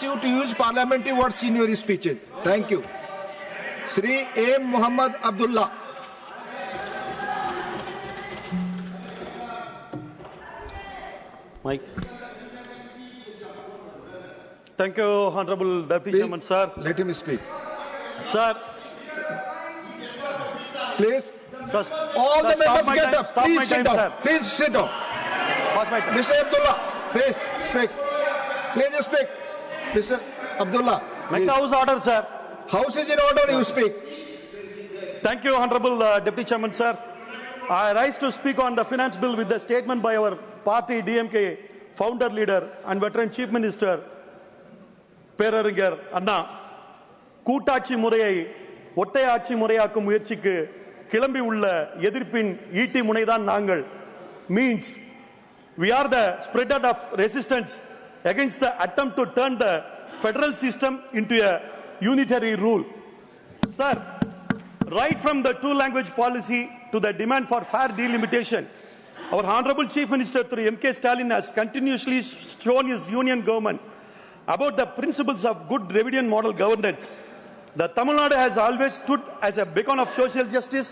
You to use parliamentary words in your speeches. Thank you. Shri A. Muhammad Abdulla. Mike. Thank you, Honorable Deputy Chairman, sir. Let him speak. Sir. Please. Sir, all the members get up. Please sit down. Sir. Please sit down. Mr. Abdullah, please speak. Please speak. Mr. Abdullah. Make the House order, sir. House is in order, you speak. Thank you, Honorable Deputy Chairman, sir. I rise to speak on the finance bill with the statement by our party DMK founder leader and veteran Chief Minister Peraringer Anna. கூட்டாட்சி முறையை ஒட்டை ஆட்சி முறையாக்கும் முயற்சிக்கு கிளம்பி உள்ள எதிர்ப்பின் ஈட்டி முனைதான் நாங்கள். Means we are the spreader of resistance against the attempt to turn the federal system into a unitary rule. Sir, right from the two-language policy to the demand for fair delimitation, our Honorable Chief Minister through M.K. Stalin has continuously shown his union government about the principles of good Dravidian model governance. The Tamil Nadu has always stood as a beacon of social justice,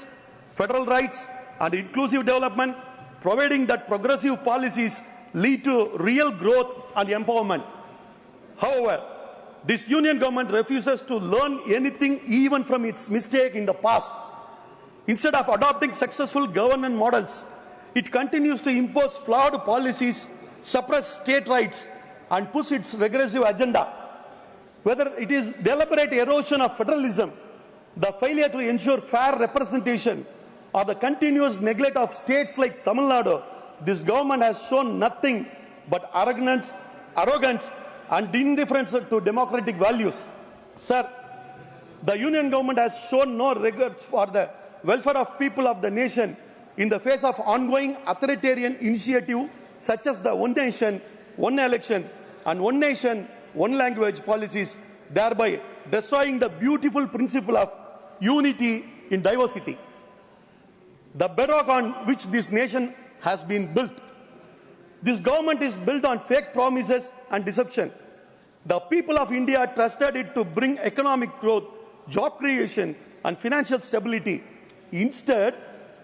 federal rights and inclusive development, providing that progressive policies lead to real growth and empowerment. However, this union government refuses to learn anything even from its mistake in the past. Instead of adopting successful governance models, it continues to impose flawed policies, suppress state rights and push its regressive agenda. Whether it is deliberate erosion of federalism, the failure to ensure fair representation or the continuous neglect of states like Tamil Nadu, this government has shown nothing but arrogance and indifference to democratic values. Sir, the union government has shown no regard for the welfare of people of the nation in the face of ongoing authoritarian initiative such as the one nation, one election and one nation, one language policies, thereby destroying the beautiful principle of unity in diversity, the bedrock on which this nation has been built. This government is built on fake promises and deception. The people of India trusted it to bring economic growth, job creation and financial stability. Instead,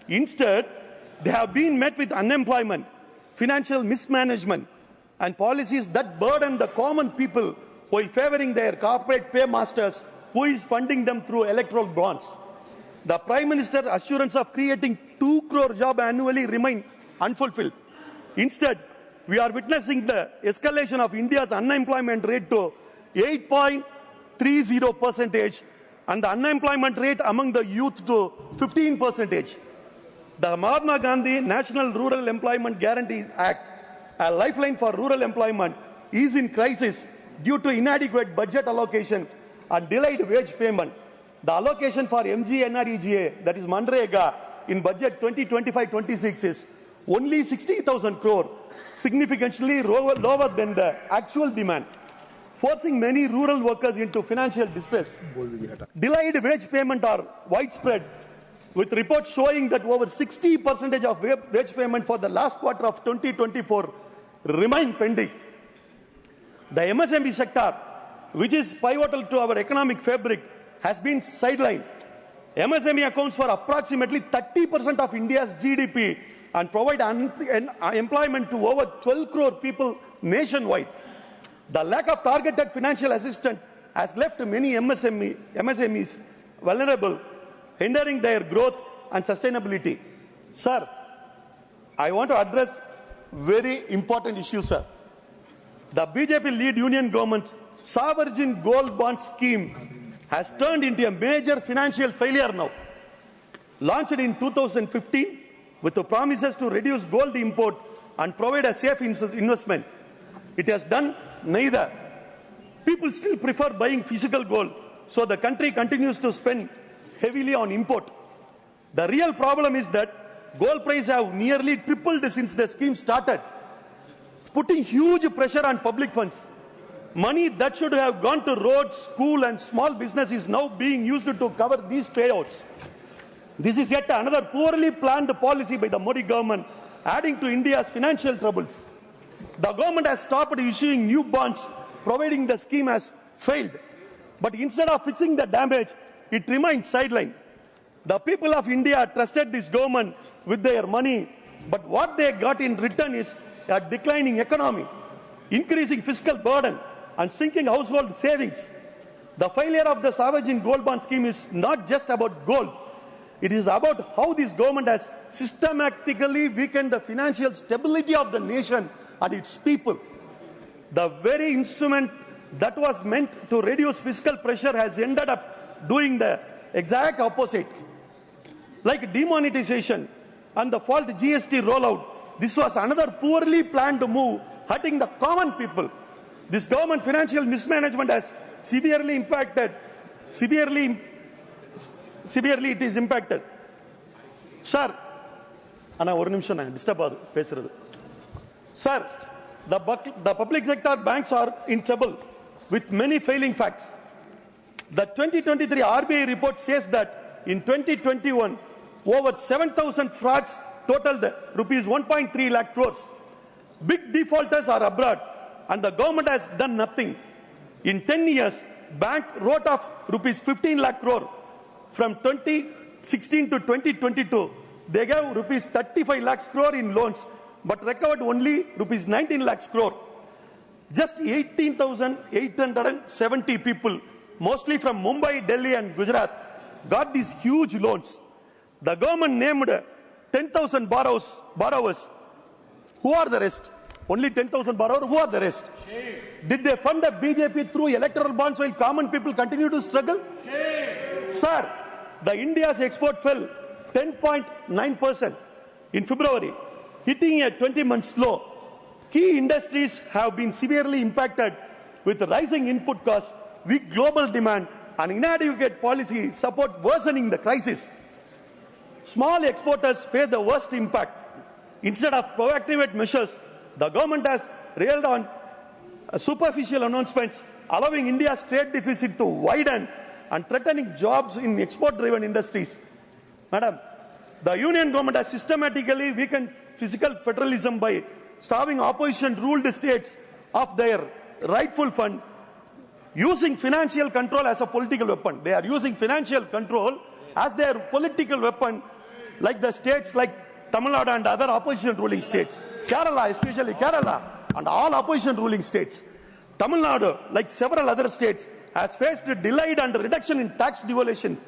they have been met with unemployment, financial mismanagement and policies that burden the common people while favoring their corporate paymasters who is funding them through electoral bonds. The Prime Minister's assurance of creating 2 crore jobs annually remain unfulfilled. Instead, we are witnessing the escalation of India's unemployment rate to 8.30% and the unemployment rate among the youth to 15%. The Mahatma Gandhi National Rural Employment Guarantee Act, a lifeline for rural employment, is in crisis due to inadequate budget allocation and delayed wage payment. The allocation for MGNREGA, that is Manrega, in budget 2025-26 is only 60,000 crore, significantly lower than the actual demand, forcing many rural workers into financial distress. Delayed wage payment are widespread, with reports showing that over 60% of wage payment for the last quarter of 2024 remain pending. The MSME sector, which is pivotal to our economic fabric, has been sidelined. MSME accounts for approximately 30% of India's GDP and provide employment to over 12 crore people nationwide. The lack of targeted financial assistance has left many MSMEs vulnerable, hindering their growth and sustainability. Sir, I want to address very important issue, sir. The BJP-led union government's sovereign gold bond scheme has turned into a major financial failure now. Launched in 2015 with the promises to reduce gold import and provide a safe investment, it has done neither. People still prefer buying physical gold, so the country continues to spend heavily on import. The real problem is that gold prices have nearly tripled since the scheme started, putting huge pressure on public funds. Money that should have gone to roads, school and small business is now being used to cover these payouts. This is yet another poorly planned policy by the Modi government, adding to India's financial troubles. The government has stopped issuing new bonds providing the scheme has failed. But instead of fixing the damage, it remains sidelined. The people of India trusted this government with their money, but what they got in return is a declining economy, increasing fiscal burden, and sinking household savings. The failure of the Sovereign Gold Bond scheme is not just about gold. It is about how this government has systematically weakened the financial stability of the nation and its people. The very instrument that was meant to reduce fiscal pressure has ended up doing the exact opposite. Like demonetization and the fault GST rollout, this was another poorly planned move hurting the common people. This government financial mismanagement has severely impacted. Severely it is impacted. Sir, Sir, the public sector banks are in trouble with many failing facts. The 2023 RBI report says that in 2021, over 7,000 frauds totaled rupees 1.3 lakh crores. Big defaulters are abroad and the government has done nothing. In 10 years, bank wrote off rupees 15 lakh crore. From 2016 to 2022, they gave rupees 35 lakhs crore in loans, but recovered only rupees 19 lakhs crore. Just 18,870 people, mostly from Mumbai, Delhi and Gujarat, got these huge loans. The government named 10,000 borrowers. Who are the rest? Only 10,000 borrowers. Who are the rest? Shame. Did they fund the BJP through electoral bonds while common people continue to struggle? Shame. Sir, the India's export fell 10.9% in February, hitting a 20-month low. Key industries have been severely impacted with rising input costs, weak global demand, and inadequate policy support worsening the crisis. Small exporters face the worst impact. Instead of proactive measures, the government has railed on superficial announcements, allowing India's trade deficit to widen and threatening jobs in export-driven industries. Madam, the Union government has systematically weakened fiscal federalism by starving opposition-ruled states of their rightful fund, using financial control as a political weapon. They are using financial control as their political weapon, like the states like Tamil Nadu and other opposition ruling states. Kerala, especially Kerala, and all opposition ruling states. Tamil Nadu, like several other states, has faced a delayed and reduction in tax devolutions,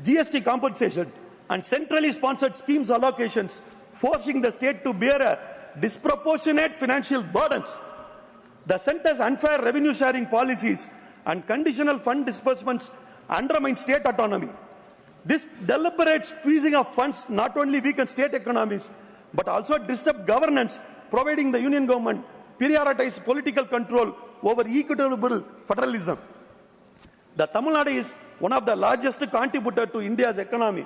GST compensation, and centrally sponsored schemes allocations, forcing the state to bear a disproportionate financial burdens. The centre's unfair revenue sharing policies and conditional fund disbursements undermine state autonomy. This deliberate squeezing of funds not only weakens state economies, but also disturb governance, providing the union government prioritize political control over equitable federalism. The Tamil Nadu is one of the largest contributors to India's economy,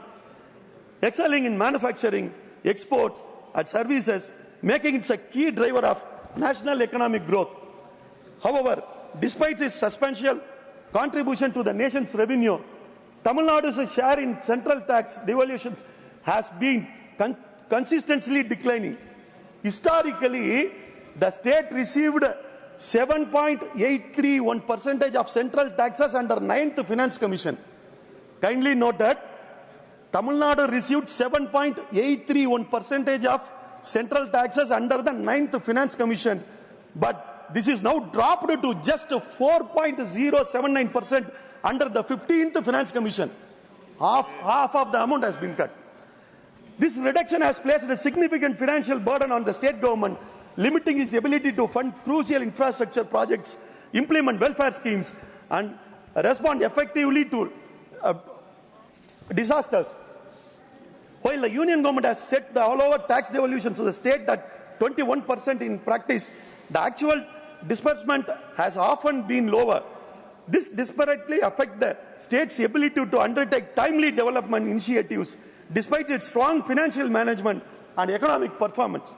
excelling in manufacturing, exports, and services, making it a key driver of national economic growth. However, despite its substantial contribution to the nation's revenue, Tamil Nadu's share in central tax devolutions has been consistently declining. Historically, the state received 7.831% of central taxes under 9th Finance Commission. Kindly note that Tamil Nadu received 7.831% of central taxes under the 9th Finance Commission, but this is now dropped to just 4.079% under the 15th Finance Commission. Half of the amount has been cut. This reduction has placed a significant financial burden on the state government, limiting its ability to fund crucial infrastructure projects, implement welfare schemes, and respond effectively to disasters. While the union government has set the all-over tax devolution to the state at 21% in practice, the actual disbursement has often been lower. This disparately affects the state's ability to undertake timely development initiatives, despite its strong financial management and economic performance.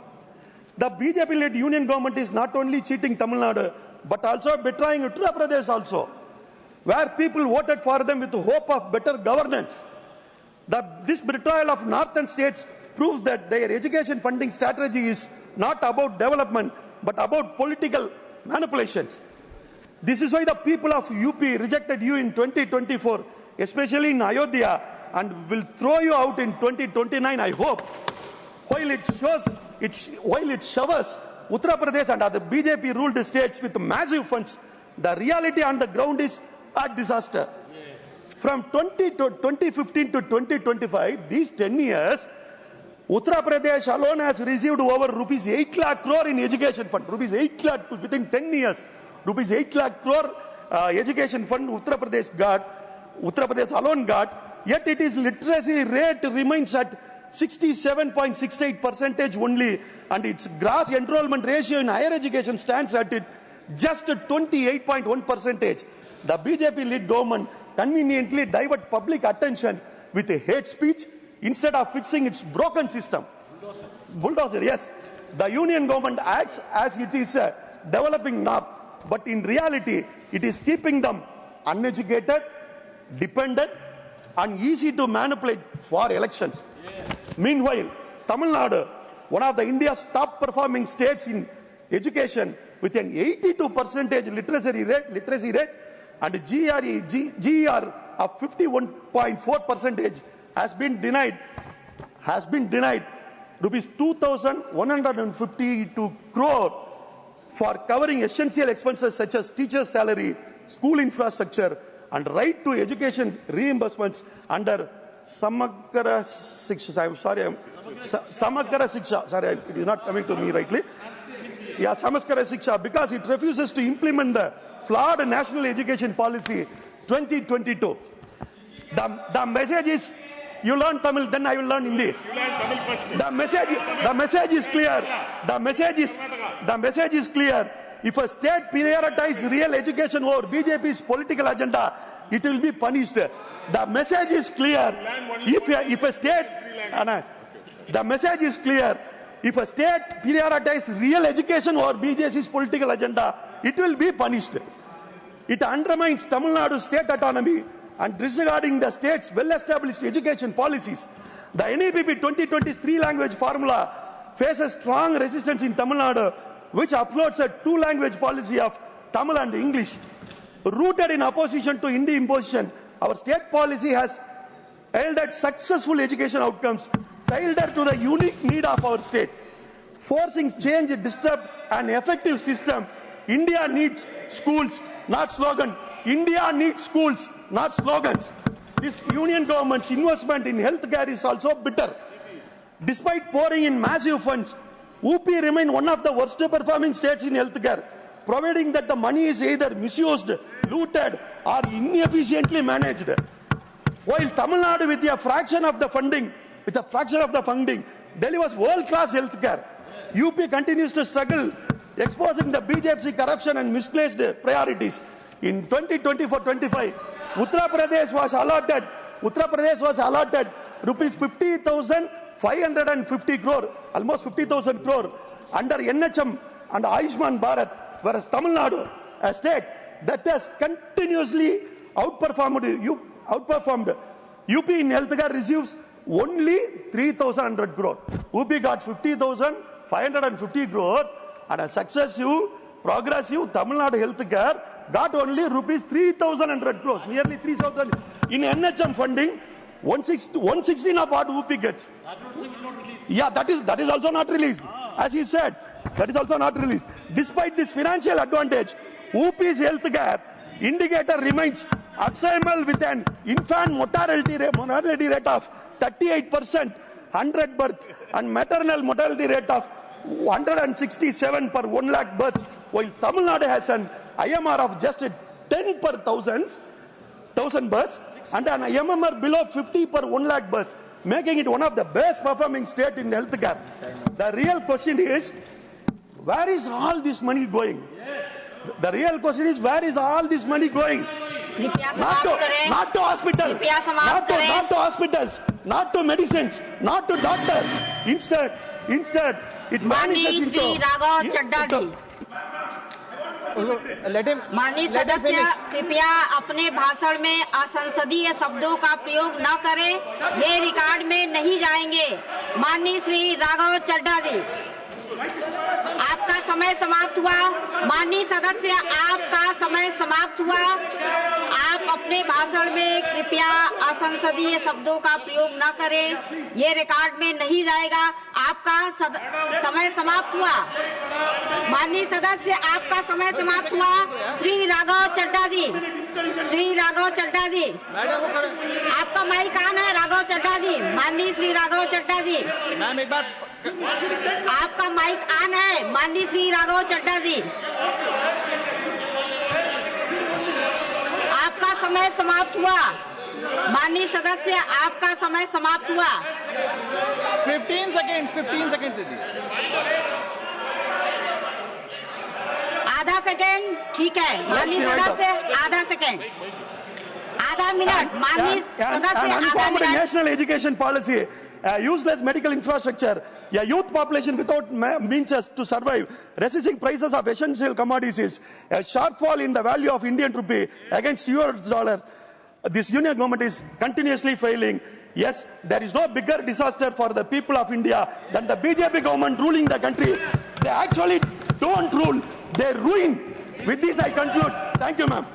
The BJP-led union government is not only cheating Tamil Nadu, but also betraying Uttar Pradesh also, where people voted for them with the hope of better governance. This betrayal of northern states proves that their education funding strategy is not about development, but about political manipulations. This is why the people of UP rejected you in 2024, especially in Ayodhya, and will throw you out in 2029, I hope. While it showers Uttar Pradesh and other BJP-ruled states with massive funds, the reality on the ground is a disaster. Yes. From 2015 to 2025, these 10 years, Uttar Pradesh alone has received over rupees 8 lakh crore in education fund. Rupees 8 lakh within 10 years. Rupees 8 lakh crore education fund Uttar Pradesh alone got. Yet its literacy rate remains at 67.68% only, and its gross enrollment ratio in higher education stands at just 28.1%. The BJP-led government conveniently divert public attention with hate speech instead of fixing its broken system. Bulldozer, yes. The union government acts as it is developing now, but in reality, it is keeping them uneducated, dependent, and easy to manipulate for elections. Yeah. Meanwhile, Tamil Nadu, one of the India's top performing states in education, with an 82% literacy rate and GER of 51.4%, has been denied rupees 2,152 crore for covering essential expenses such as teachers' salary, school infrastructure, and right to education reimbursements under Samagra Shiksha. I'm sorry, Samagra Shiksha. Sorry, it is not coming to me rightly. Yeah, Samaskara Shiksha, because it refuses to implement the flawed national education policy 2022. The message is, you learn Tamil, then I will learn Hindi. You learn Tamil first. The message is clear. The message is clear. If a state prioritizes real education over BJP's political agenda, it will be punished. The message is clear. If a state, the message is clear. If a state prioritizes real education over BJP's political agenda, it will be punished. It undermines Tamil Nadu's state autonomy and disregarding the state's well-established education policies. The NEPP 2020's three-language formula faces strong resistance in Tamil Nadu, which uploads a two-language policy of Tamil and English. Rooted in opposition to Hindi imposition, our state policy has yielded successful education outcomes tailored to the unique need of our state. Forcing change disturb an effective system. India needs schools, not slogans. India needs schools, not slogans. This union government's investment in healthcare is also bitter. Despite pouring in massive funds, UP remains one of the worst performing states in healthcare, providing that the money is either misused, looted, or inefficiently managed. While Tamil Nadu, with a fraction of the funding, delivers world-class healthcare, UP continues to struggle, exposing the BJP corruption and misplaced priorities. In 2024-25, Uttar Pradesh was allotted rupees 50,550 crore, almost 50,000 crore, under NHM and Ayushman Bharat, whereas Tamil Nadu, a state that has continuously outperformed UP in healthcare, receives only 3,100 crore. UP got 50,550 crore, and a successive, progressive Tamil Nadu healthcare got only rupees 3,100 crores, nearly 3,000. In NHM funding, 116 of what UP gets. Yeah, that is also not released. As he said, that is also not released. Despite this financial advantage, UP's healthcare indicator remains abysmal with an infant mortality rate of 38%, 100 births, and maternal mortality rate of 167 per 1 lakh births, while Tamil Nadu has an IMR of just 10 per 1,000 births and an IMR below 50 per 1 lakh births, making it one of the best performing states in healthcare. The real question is, where is all this money going? The real question is, where is all this money going? Not to hospitals, not to medicines, not to doctors. Instead, it manifests into... माननीय सदस्य, कृपया अपने भाषण में असंसदीय शब्दों का प्रयोग न करें, ये रिकॉर्ड में नहीं जाएंगे। माननीय श्री राघव चड्ढा जी। आपका समय समाप्त हुआ। माननीय सदस्य, आपका समय समाप्त हुआ। आप अपने भाषण में कृपया असंसदीय शब्दों का प्रयोग न करें, ये रिकॉर्ड में नहीं जाएगा। आपका समय समाप्त हुआ। माननीय सदस्य, आपका समय समाप्त हुआ। श्री राघव चड्ढा जी, श्री राघव चड्ढा जी, आपका माइक ऑन है। राघव चड्ढा जी, माननीय श्री राघव चड्ढा जी, मैम एक बार आपका माइक ऑन है। माननीय श्री राघव चड्ढा जी, आपका समय समाप्त हुआ। माननीय सदस्य, आपका समय समाप्त हुआ। 15 सेकेंड दीदी। आधा सेकेंड, ठीक है। माननीय सदस्य, आधा सेकेंड, आधा मिनट। माननीय सदस्य, आधा Uninformed minute. national education policy, useless medical infrastructure, a youth population without means to survive, resisting prices of essential commodities, a shortfall in the value of Indian rupee against US dollar. This union government is continuously failing. Yes, there is no bigger disaster for the people of India than the BJP government ruling the country. They actually don't rule, they ruin. With this I conclude. Thank you, ma'am.